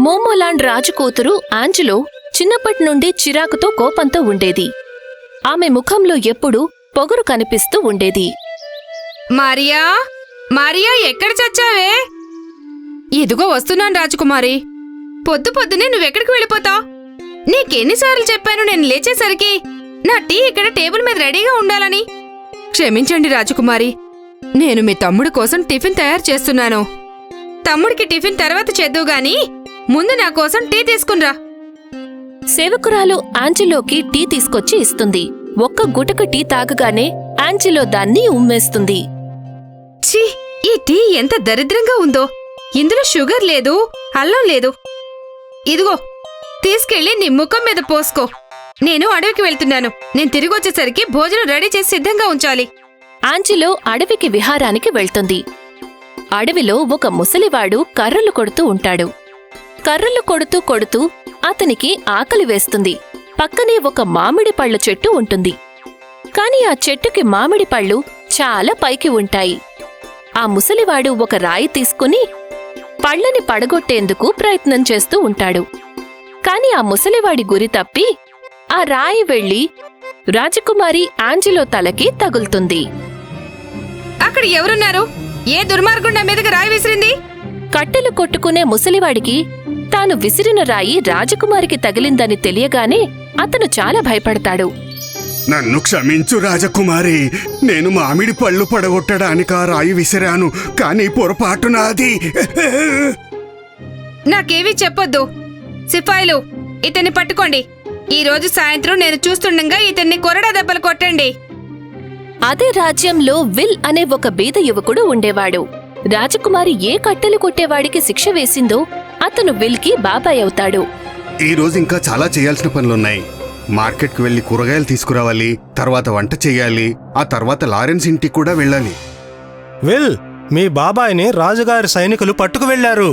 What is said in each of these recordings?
మోమోలాండ్ రాజు కూతురు ఆంజెలో చిన్నప్పటి నుండి చిరాకుతో కోపంతో ఉండేది. ఆమె ముఖంలో ఎప్పుడూ పొగరు కనిపిస్తూ ఉండేది. మారియా, మారియా, ఎక్కడ చచ్చావే? ఇదిగో వస్తున్నాను రాజకుమారి. పొద్దు పొద్దునే నువ్వెక్కడికి వెళ్ళిపోతావు? నీకెన్నిసార్లు చెప్పాను నేను లేచేసరికి నా టీ ఇక్కడ టేబుల్ మీద రెడీగా ఉండాలని? క్షమించండి రాజకుమారి, నేను మీ తమ్ముడి కోసం టిఫిన్ తయారు చేస్తున్నాను. తమ్ముడికి టిఫిన్ తర్వాత చేద్దువుగాని ముందు నా కోసం టీ తీసుకునిరా. సేవకురాలు ఆంజెలోకి టీ తీసుకొచ్చి ఇస్తుంది. ఒక్క గుటక టీ తాగగానే ఆంజెలో దాన్ని ఉమ్మేస్తుంది. ఛీ, ఈ టీ ఎంత దరిద్రంగా ఉందో! ఇందులో షుగర్ లేదు, అల్లం లేదు. ఇదిగో తీసుకెళ్లి నీ ముఖం మీద పోసుకో. నేను అడవికి వెళ్తున్నాను. నేను తిరిగొచ్చేసరికి భోజనం రెడీ చేసి సిద్ధంగా ఉంచాలి. ఆంజెలో అడవికి విహారానికి వెళ్తుంది. అడవిలో ఒక ముసలివాడు కర్రలు కొడుతూ ఉంటాడు. కర్రలు కొడుతూ కొడుతూ అతనికి ఆకలి వేస్తుంది. పక్కనే ఒక మామిడి పళ్ళ చెట్టు ఉంటుంది. కాని ఆ చెట్టుకి మామిడి పళ్ళు చాలా పైకి ఉంటాయి. ఆ ముసలివాడు ఒక రాయి తీసుకుని పళ్ళని పడగొట్టేందుకు ప్రయత్నం చేస్తూ ఉంటాడు. కాని ఆ ముసలివాడి గురి తప్పి ఆ రాయి వెళ్లి రాజకుమారి ఆంజెలో తలకి తగులుతుంది. అక్కడ ఎవరున్నారు? ఏ దుర్మార్గుండా మీదకి రాయి విసిరింది? కట్టెలు కొట్టుకునే ముసలివాడికి తాను విసిరిన రాయి రాజకుమారికి తగిలిందని తెలియగానే అతను చాలా భయపడతాడు. నన్ను క్షమించు రాజకుమారి, నేను మామిడి పళ్ళు పడగొట్టడానికి ఆ రాయి విసిరాను, కానీ పొరపాటు నాది. నాకేవీ చెప్పొద్దు. సిపాయిలు, ఇతన్ని పట్టుకోండి. ఈ రోజు సాయంత్రం నేను చూస్తుండగా ఇతన్ని కొరడా దెబ్బలు కొట్టండి. అదే రాజ్యంలో విల్ అనే ఒక బీద యువకుడు ఉండేవాడు. రాజకుమారి ఏ కట్టెలు కొట్టేవాడికి శిక్ష వేసిందో అతను విల్కి బాబాయ్ అవుతాడు. ఈ రోజు ఇంకా చాలా చేయాల్సిన పనులున్నాయి. మార్కెట్కి వెళ్లి కూరగాయలు తీసుకురావాలి, తర్వాత వంట చెయ్యాలి, ఆ తర్వాత లారెన్స్ ఇంటికి కూడా వెళ్ళాలి. విల్, మీ బాబాయిని రాజుగారి సైనికులు పట్టుకు వెళ్లారు.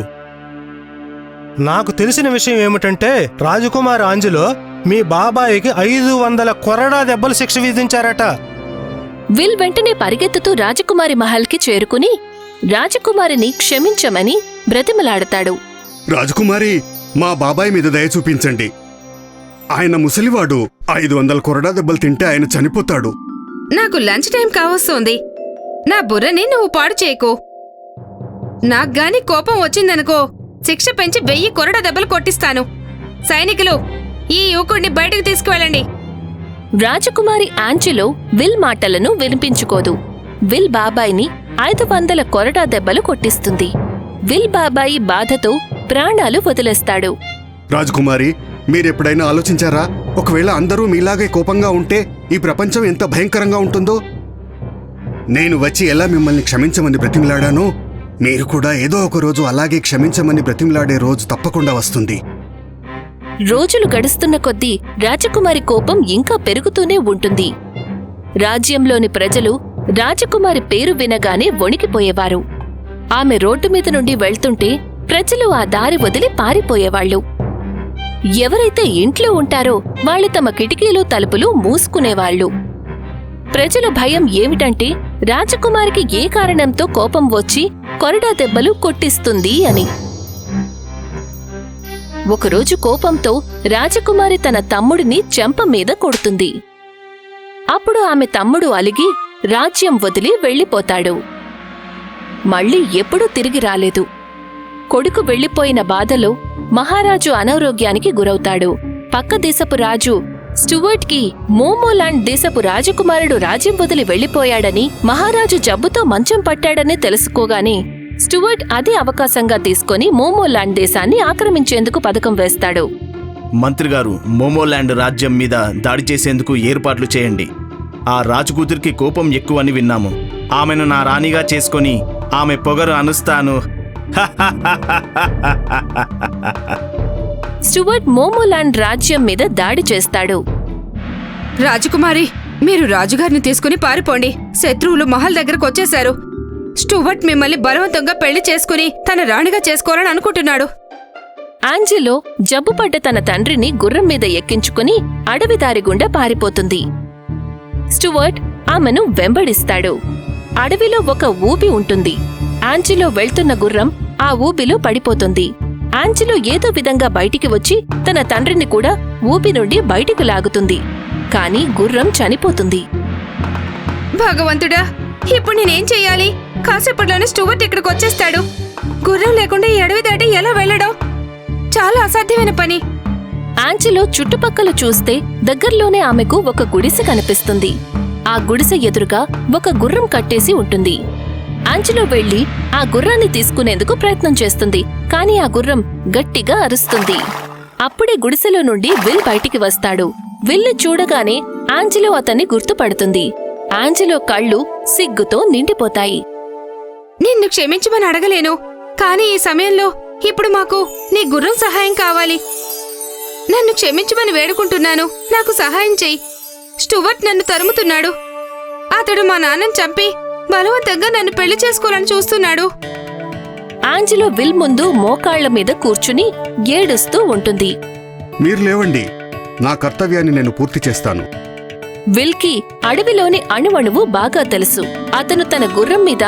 నాకు తెలిసిన విషయం ఏమిటంటే రాజకుమారి ఆంజెలో మీ బాబాయికి 500 కొరడా దెబ్బలు శిక్ష విధించారట. విల్ వెంటనే పరిగెత్తుతూ రాజకుమారి మహల్కి చేరుకుని రాజకుమారిని క్షమించమని బ్రతిమలాడతాడు. రాజకుమారి, మా బాబాయ్ మీద దయ చూపించండి. ఆయన ముసలివాడు. 500 కొరడా దెబ్బలు తింటే ఆయన చనిపోతాడు. నాకు లంచ్ టైం కావస్తోంది. నా బుర్రని నువ్వు పాడు చేయకు. నాకుగాని కోపం వచ్చిందనుకో, శిక్ష పెంచి 1000 కొరడా దెబ్బలు కొట్టిస్తాను. సైనికులు, ఈ యువకుడిని బయటకు తీసుకువెళ్ళండి. రాజకుమారి ఆంజెలో విల్ మాటలను వినిపించుకోదు. విల్ బాబాయిని 500 కొరడా దెబ్బలు కొట్టిస్తుంది. విల్ బాబాయి బాధతో ప్రాణాలు వదిలేస్తాడు. రాజకుమారి, మీరెప్పుడైనా ఆలోచించారా? ఒకవేళ అందరూ మీలాగే కోపంగా ఉంటే ఈ ప్రపంచం ఎంత భయంకరంగా ఉంటుందో? నేను వచ్చి ఎలా మిమ్మల్ని క్షమించమని బ్రతిమలాడానో, మీరు కూడా ఏదో ఒక రోజు అలాగే క్షమించమని బ్రతిమలాడే రోజు తప్పకుండా వస్తుంది. రోజులు గడుస్తున్న కొద్దీ రాజకుమారి కోపం ఇంకా పెరుగుతూనే ఉంటుంది. రాజ్యంలోని ప్రజలు రాజకుమారి పేరు వినగానే వణికిపోయేవారు. ఆమె రోడ్డు మీద నుండి వెళ్తుంటే ప్రజలు ఆ దారి వదిలి పారిపోయేవాళ్లు. ఎవరైతే ఇంట్లో ఉంటారో వాళ్ళు తమ కిటికీలు తలుపులు మూసుకునేవాళ్లు. ప్రజల భయం ఏమిటంటే రాజకుమారికి ఏ కారణంతో కోపం వచ్చి కొరడా దెబ్బలు కొట్టిస్తుంది అని. ఒకరోజు కోపంతో రాజకుమారి తన తమ్ముడిని చెంప మీద కొడుతుంది. అప్పుడు ఆమె తమ్ముడు అలిగి రాజ్యం వదిలి వెళ్ళిపోతాడు. మళ్ళీ ఎప్పుడూ తిరిగి రాలేదు. కొడుకు వెళ్ళిపోయిన బాధలో మహారాజు అనారోగ్యానికి గురవుతాడు. పక్క దేశపు రాజు స్టూవర్ట్కి మోమోలాండ్ దేశపు రాజకుమారుడు రాజ్యం వదిలి వెళ్లిపోయాడని, మహారాజు జబ్బుతో మంచం పట్టాడని తెలుసుకోగానే స్టూవర్ట్ అదే అవకాశంగా తీసుకుని మోమోలాండ్ దేశాన్ని ఆక్రమించేందుకు పథకం వేస్తాడు. మంత్రిగారు, మోమోలాండ్ రాజ్యం మీద దాడి చేసేందుకు ఏర్పాట్లు చేయండి. ఆ రాజకూతురికి కోపం ఎక్కువని విన్నాము. ఆమెను నా రాణిగా చేసుకొని ఆమె పొగరు అనుస్తాను. స్టూవర్ట్ మోమోలాండ్ రాజ్యం మీద దాడి చేస్తాడు. రాజకుమారి, మీరు రాజుగారిని తీసుకుని పారిపోండి. శత్రువులు మహల్ దగ్గరకు వచ్చేశారు. స్టూవర్ట్ మిమ్మల్ని బలవంతంగా పెళ్లి చేసుకుని తన రాణిగా చేసుకోవాలని అనుకుంటున్నాడు. ఆంజెలో జబ్బుపడ్డ తన తండ్రిని గుర్రం మీద ఎక్కించుకుని అడవిదారి గుండా పారిపోతుంది. స్టూవర్ట్ ఆమెను వెంబడిస్తాడు. అడవిలో ఒక ఊబి ఉంటుంది. ఆంజెలో వెళ్తున్న గుర్రం ఆ ఊబిలో పడిపోతుంది. ఆంజెలో ఏదో విధంగా బయటికి వచ్చి తన తండ్రిని కూడా ఊపి నుండి బయటికి లాగుతుంది. కాని గుర్రం చనిపోతుంది. భగవంతుడా, ఇప్పుడు నేనేం చెయ్యాలి? కాసేపట్లోనే స్టూవర్ట్ ఇక్కడికి వచ్చేస్తాడు. గుర్రం లేకుండా ఈ అడవి దాటి ఎలా వెళ్ళడం? చాలా అసాధ్యమైన పని. ఆంజెలో చుట్టుపక్కల చూస్తే దగ్గర్లోనే ఆమెకు ఒక గుడిసె కనిపిస్తుంది. ఆ గుడిసె ఎదురుగా ఒక గుర్రం కట్టేసి ఉంటుంది. ఆంజెలో వెళ్లి ఆ గుర్రాన్ని తీసుకునేందుకు ప్రయత్నం చేస్తుంది. కాని ఆ గుర్రం గట్టిగా అరుస్తుంది. అప్పుడే గుడిసెలో నుండి విల్ బయటికి వస్తాడు. విల్ని చూడగానే ఆంజెలో అతన్ని గుర్తుపడుతుంది. ఆంజెలో కళ్ళు సిగ్గుతో నిండిపోతాయి. నిన్ను క్షమించమని అడగలేను, కానీ ఈ సమయంలో ఇప్పుడు మాకు నీ గుర్రం సహాయం కావాలి. నన్ను క్షమించమని వేడుకుంటున్నాను. నాకు సహాయం చెయ్యి. స్టూవర్ట్ నన్ను తరుముతున్నాడు. అతడు మా నాన్నని చంపి బలవంతంగా నన్ను పెళ్లి చేసుకోవాలని చూస్తున్నాడు. ఆంజెలో విల్ ముందు మోకాళ్ల మీద కూర్చుని ఏడుస్తూ ఉంటుంది. మీరు లేవండి, నా కర్తవ్యాన్ని నేను పూర్తి చేస్తాను. విల్కి అడవిలోని అణువణువు బాగా తెలుసు. అతను తన గుర్రం మీద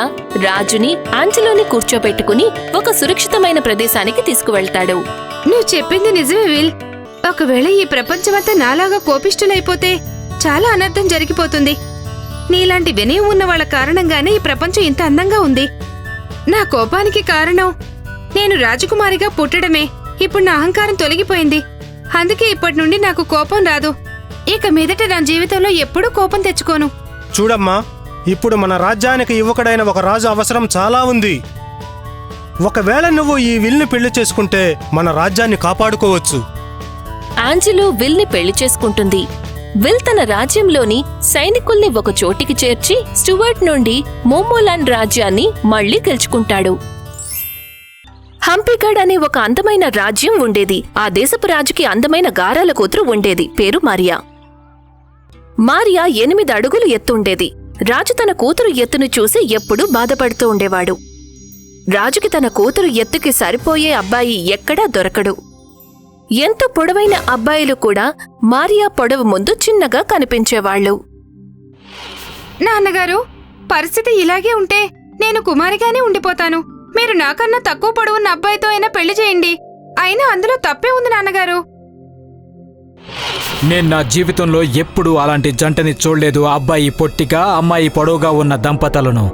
రాజుని ఆంజెలోని కూర్చోబెట్టుకుని ఒక సురక్షితమైన ప్రదేశానికి తీసుకువెళ్తాడు. నువ్వు చెప్పింది నిజమే విల్. ఒకవేళ ఈ ప్రపంచమంతా నాలాగా కోపిష్ఠులైపోతే చాలా అనర్థం జరిగిపోతుంది. నీలాంటి వినయం ఉన్న వాళ్ళ కారణంగానే ఈ ప్రపంచం ఇంత అందంగా ఉంది. నా కోపానికి కారణం నేను రాజకుమారిగా పుట్టడమే. ఇప్పుడు నా అహంకారం తొలగిపోయింది. అందుకే ఇప్పటి నుండి నాకు కోపం రాదు. ఇక మీదట నా జీవితంలో ఎప్పుడూ కోపం తెచ్చుకోను. చూడమ్మా, ఇప్పుడు మన రాజ్యానికి యువకుడైన ఒక రాజు అవసరం చాలా ఉంది. ఒకవేళ నువ్వు ఈ విల్ని పెళ్లి చేసుకుంటే మన రాజ్యాన్ని కాపాడుకోవచ్చు. ఆంజెలో విల్ని పెళ్లి చేసుకుంటుంది. విల్ తన రాజ్యంలోని సైనికుల్ని ఒక చోటికి చేర్చి స్టూవర్ట్ నుండి మోమోలాండ్ రాజ్యాన్ని మళ్లీ గెలుచుకుంటాడు. హంపీగఢ్ అనే ఒక అందమైన రాజ్యం ఉండేది. ఆ దేశపు రాజుకి అందమైన గారాల కూతురు ఉండేది. పేరు మారియా. మారియా 8 అడుగులు ఎత్తుండేది. రాజు తన కూతురు ఎత్తును చూసి ఎప్పుడూ బాధపడుతూ ఉండేవాడు. రాజుకి తన కూతురు ఎత్తుకి సరిపోయే అబ్బాయి ఎక్కడా దొరకడు. ఎంతో పొడవైన అబ్బాయిలు కూడా మారియా పొడవు ముందు చిన్నగా కనిపించేవాళ్లు. నాన్నగారు, పరిస్థితి ఇలాగే ఉంటే నేను కుమారిగానే ఉండిపోతాను. మీరు నాకన్నా తక్కువ పొడవున్న అబ్బాయితో అయినా పెళ్లి చేయండి. అయినా అందులో తప్పే ఉంది నాన్నగారు. నేను నా జీవితంలో ఎప్పుడూ అలాంటి జంటని చూడలేదు. అబ్బాయి పొట్టిగా, అమ్మాయి పొడవుగా ఉన్న దంపతులను.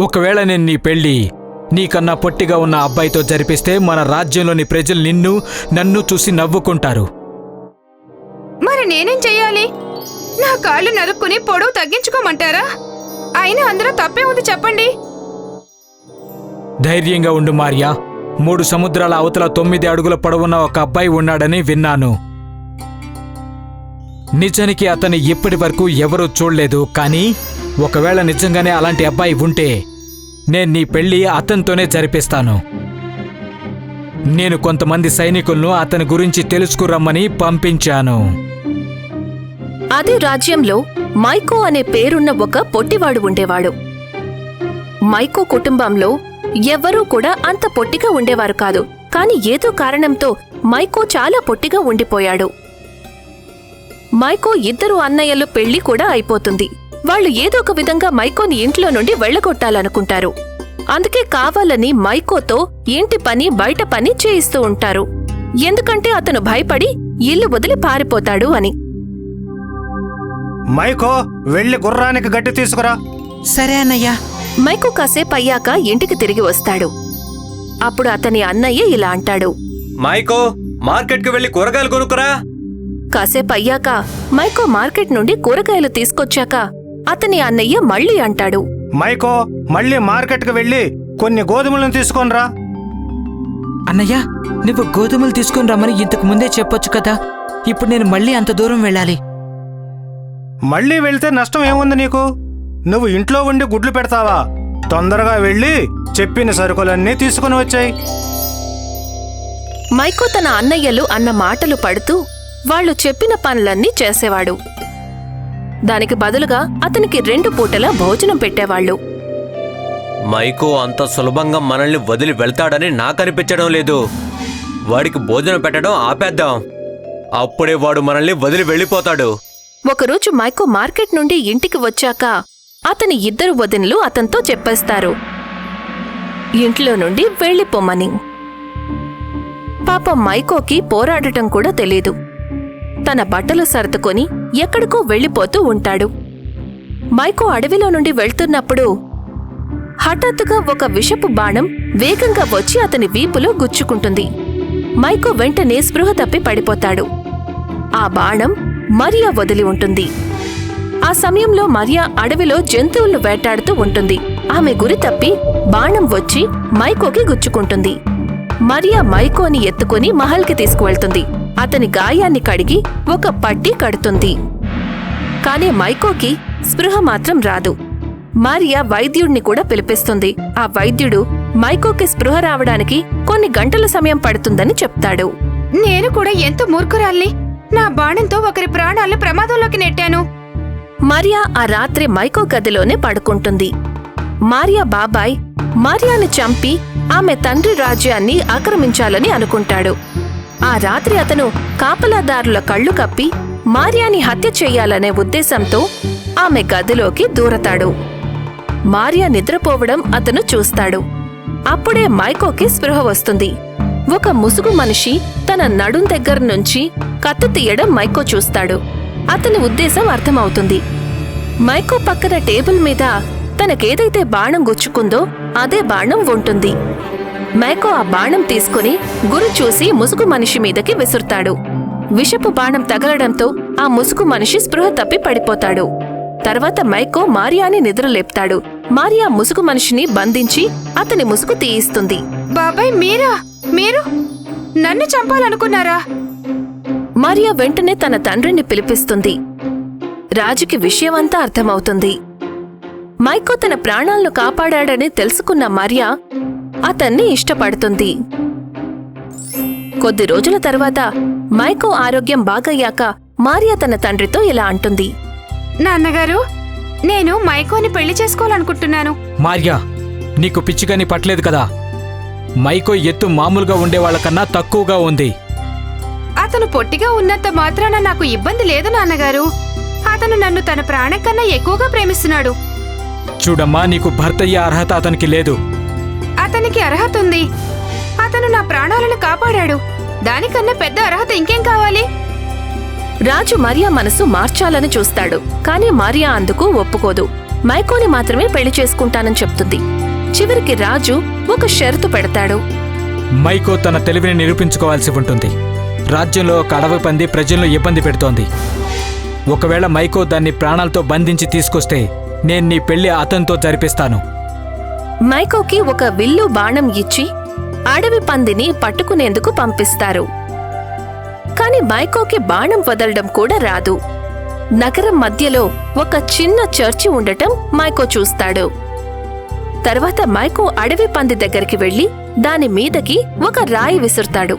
ఒకవేళ నేను నీ పెళ్లి నీకన్నా పొట్టిగా ఉన్న అబ్బాయితో జరిపిస్తే మన రాజ్యంలోని ప్రజలు నన్ను చూసి నవ్వుకుంటారు. మరి నేనేం చెయ్యాలి? నా కాళ్ళు నరుక్కుని పొడవు తగ్గించుకోమంటారా? అయినా అందులో తప్పే ఉంది చెప్పండి. ధైర్యంగా ఉండు మారియా. 3 సముద్రాల అవతల 9 అడుగుల పొడవున్న ఒక అబ్బాయి ఉన్నాడని విన్నాను. నిజానికి అతన్ని ఇప్పటి వరకు ఎవరూ చూడలేదు. కానీ ఒకవేళ నిజంగానే అలాంటి అబ్బాయి ఉంటే నేను నీ పెళ్లి అతనితోనే జరిపిస్తాను. నేను కొంతమంది సైనికులను అతని గురించి తెలుసుకురమ్మని పంపించాను. అదే రాజ్యంలో మైకో అనే పేరున్న ఒక పొట్టివాడు ఉండేవాడు. మైకో కుటుంబంలో ఎవ్వరూ కూడా అంత పొట్టిగా ఉండేవారు కాదు. కాని ఏదో కారణంతో మైకో చాలా పొట్టిగా ఉండిపోయాడు. మైకో 2 అన్నయ్యలు పెళ్లి కూడా అయిపోతుంది. వాళ్లు ఏదో ఒక విధంగా మైకోని ఇంట్లో నుండి వెళ్లగొట్టాలనుకుంటారు. అందుకే కావాలని మైకోతో ఇంటి పని బయట పని చేయిస్తూ ఉంటారు. ఎందుకంటే అతను భయపడి ఇల్లు వదిలి పారిపోతాడు అని. మైకో, వెళ్ళి గుర్రానికి గట్టి తీసుకురా. సరే అన్నయ్యా. మైకో కాసేపయ్యాక ఇంటికి తిరిగి వస్తాడు. అప్పుడు అతని అన్నయ్య ఇలా అంటాడు. మైకో, మార్కెట్కి వెళ్ళి కూరగాయలు కొనుక్కురా. కాసేపయ్యాక మైకో మార్కెట్ నుండి కూరగాయలు తీసుకొచ్చాక అతని అన్నయ్య మళ్ళీ అంటాడు. మైకో, మళ్ళీ మార్కెట్కి వెళ్ళి కొన్ని గోధుమలను తీసుకొనిరా. అన్నయ్య, నువ్వు గోధుమలు తీసుకుని రమ్మని ఇంతకు ముందే చెప్పొచ్చు కదా. ఇప్పుడు నేను మళ్ళీ అంత దూరం వెళ్ళాలి. మళ్ళీ వెళ్తే నష్టం ఏముంది నీకు? నువ్వు ఇంట్లో ఉండి గుడ్లు పెడతావా? తొందరగా వెళ్ళి చెప్పిన సరుకులన్నీ తీసుకుని వచ్చాయి. మైకో తన అన్నయ్యలు అన్న మాటలు పడుతూ వాళ్లు చెప్పిన పనులన్నీ చేసేవాడు. దానికి బదులుగా అతనికి 2 పూటల భోజనం పెట్టేవాళ్లు. మైకో అంత సులభంగా మనల్ని వదిలి వెళ్తాడని నాకనిపించడం లేదు. వాడికి భోజనం పెట్టడం ఆపేద్దాం. అప్పుడే వాడు మనల్ని వదిలి వెళ్ళిపోతాడు. ఒకరోజు మైకో మార్కెట్ నుండి ఇంటికి వచ్చాక అతని 2 వదినలు అతనితో చెప్పేస్తారు ఇంట్లో నుండి వెళ్ళిపోమని. పాపం మైకోకి పోరాడటం కూడా తెలీదు. తన బట్టలు సర్దుకొని ఎక్కడికో వెళ్ళిపోతూ ఉంటాడు. మైకో అడవిలో నుండి వెళ్తున్నప్పుడు హఠాత్తుగా ఒక విషపు బాణం వేగంగా వచ్చి అతని వీపులో గుచ్చుకుంటుంది. మైకో వెంటనే స్పృహ తప్పి పడిపోతాడు. ఆ బాణం మరియా వదిలి ఉంటుంది. ఆ సమయంలో మరియా అడవిలో జంతువులను వేటాడుతూ ఉంటుంది. ఆమె గురి తప్పి బాణం వచ్చి మైకోకి గుచ్చుకుంటుంది. మరియా మైకోని ఎత్తుకుని మహల్కి తీసుకువెళ్తుంది. అతని గాయాన్ని కడిగి ఒక పట్టీ కడుతుంది. కాని మైకోకి స్పృహ మాత్రం రాదు. మరియా వైద్యుడిని కూడా పిలిపిస్తుంది. ఆ వైద్యుడు మైకోకి స్పృహ రావడానికి కొన్ని గంటల సమయం పడుతుందని చెప్తాడు. నేను కూడా ఎంత మూర్ఖురాల్ని! నా బాణంతో ఒకరి ప్రాణాలను ప్రమాదంలోకి నెట్టాను. మరియా ఆ రాత్రి మైకో గదిలోనే పడుకుంటుంది. మరియా బాబాయ్ మరియాని చంపి ఆమె తండ్రి రాజ్యాన్ని ఆక్రమించాలని అనుకుంటాడు. ఆ రాత్రి అతను కాపలాదారుల కళ్ళు కప్పి మరియాని హత్య చెయ్యాలనే ఉద్దేశంతో ఆమె గదిలోకి దూరతాడు. మరియా నిద్రపోవడం అతను చూస్తాడు. అప్పుడే మైకోకి స్పృహ వస్తుంది. ఒక ముసుగు మనిషి తన నడుం దగ్గర నుంచి కత్తి తీయడం మైకో చూస్తాడు. అతని ఉద్దేశం అర్థమవుతుంది. మైకో పక్కన టేబుల్ మీద తనకేదైతే బాణం గుచ్చుకుందో అదే బాణం ఉంటుంది. మైకో ఆ బాణం తీసుకుని గురి చూసి ముసుగు మనిషి మీదకి విసురుతాడు. విషపు బాణం తగలడంతో ఆ ముసుగు మనిషి స్పృహ తప్పి పడిపోతాడు. తర్వాత మైకో మరియాని నిద్రలేపుతాడు. మరియా ముసుగు మనిషిని బంధించి అతని ముసుగు తీయిస్తుంది. బాబాయ్ మీరు నన్ను చంపాలనుకున్నారా? మరియా వెంటనే తన తండ్రిని పిలిపిస్తుంది. రాజుకి విషయమంతా అర్థమవుతుంది. మైకో తన ప్రాణాలను కాపాడాడని తెలుసుకున్న మరియా అతన్ని ఇష్టపడుతుంది. కొద్ది రోజుల తర్వాత మైకో ఆరోగ్యం బాగయ్యాక మరియా తన తండ్రితో ఇలా అంటుంది. నాన్నగారు, నేను మైకోని పెళ్లి చేసుకోవాలనుకుంటున్నాను. మార్యా, నీకు పిచ్చిగాని పట్టలేదు కదా? మైకో ఎత్తు మామూలుగా ఉండేవాళ్లకన్నా తక్కువగా ఉంది. అతను పొట్టిగా ఉన్నంత మాత్రాన నాకు ఇబ్బంది లేదు నాన్నగారు. అతను నన్ను తన ప్రాణం కన్నా ఎక్కువగా ప్రేమిస్తున్నాడు. చూడమ్మా, నీకు భర్తయ్యే అర్హత అతనికి లేదు. అతనికి అర్హత ఉంది. అతను నా ప్రాణాలను కాపాడాడు. దానికన్నా పెద్ద అర్హత ఇంకేం కావాలి? రాజు మరియా మనసు మార్చాలని చూస్తాడు. కాని మరియా అందుకు ఒప్పుకోదు. మైకోని మాత్రమే పెళ్లి చేసుకుంటానని చెప్తుంది. చివరికి రాజు ఒక షరతు పెడతాడు. మైకో తన తెలివిని నిరూపించుకోవాల్సి ఉంటుంది. రాజ్యంలో ఒక అడవి పంది ప్రజలను ఇబ్బంది పెడుతోంది. ఒకవేళ మైకో దాన్ని ప్రాణాలతో బంధించి తీసుకొస్తే నేను నీ పెళ్లి అతనితో జరిపిస్తాను. మైకోకి ఒక విల్లు బాణం ఇచ్చి అడవి పందిని పట్టుకునేందుకు పంపిస్తారు. కాని మైకోకి బాణం వదలడం కూడా రాదు. నగరం మధ్యలో ఒక చిన్న చర్చి ఉండటం మైకో చూస్తాడు. తర్వాత మైకో అడవి పంది దగ్గరికి వెళ్లి దాని మీదకి ఒక రాయి విసురుతాడు.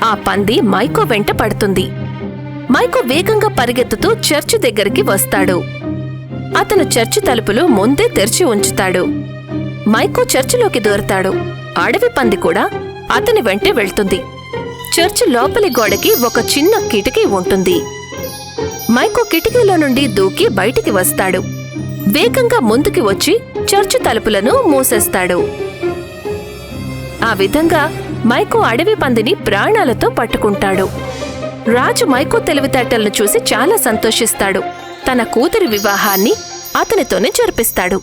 ఆ పంది మైకో వెంట పడుతుంది. మైకో వేగంగా పరిగెత్తుతూ చర్చి దగ్గరికి వస్తాడు. అతను చర్చి తలుపులు ముందే తెరిచి ఉంచుతాడు. మైకో చర్చిలోకి దూరతాడు. అడవి పంది కూడా అతని వెంటే వెళ్తుంది. చర్చి లోపలి గోడకి ఒక చిన్న కిటికీ ఉంటుంది. మైకో కిటికీలో నుండి దూకి బయటికి వస్తాడు. వేగంగా ముందుకి వచ్చి చర్చి తలుపులను మూసేస్తాడు. ఆ విధంగా మైకో అడవి పందిని ప్రాణాలతో పట్టుకుంటాడు. రాజు మైకో తెలివితేటలను చూసి చాలా సంతోషిస్తాడు. తన కూతురి వివాహాన్ని అతనితోనే జరిపిస్తాడు.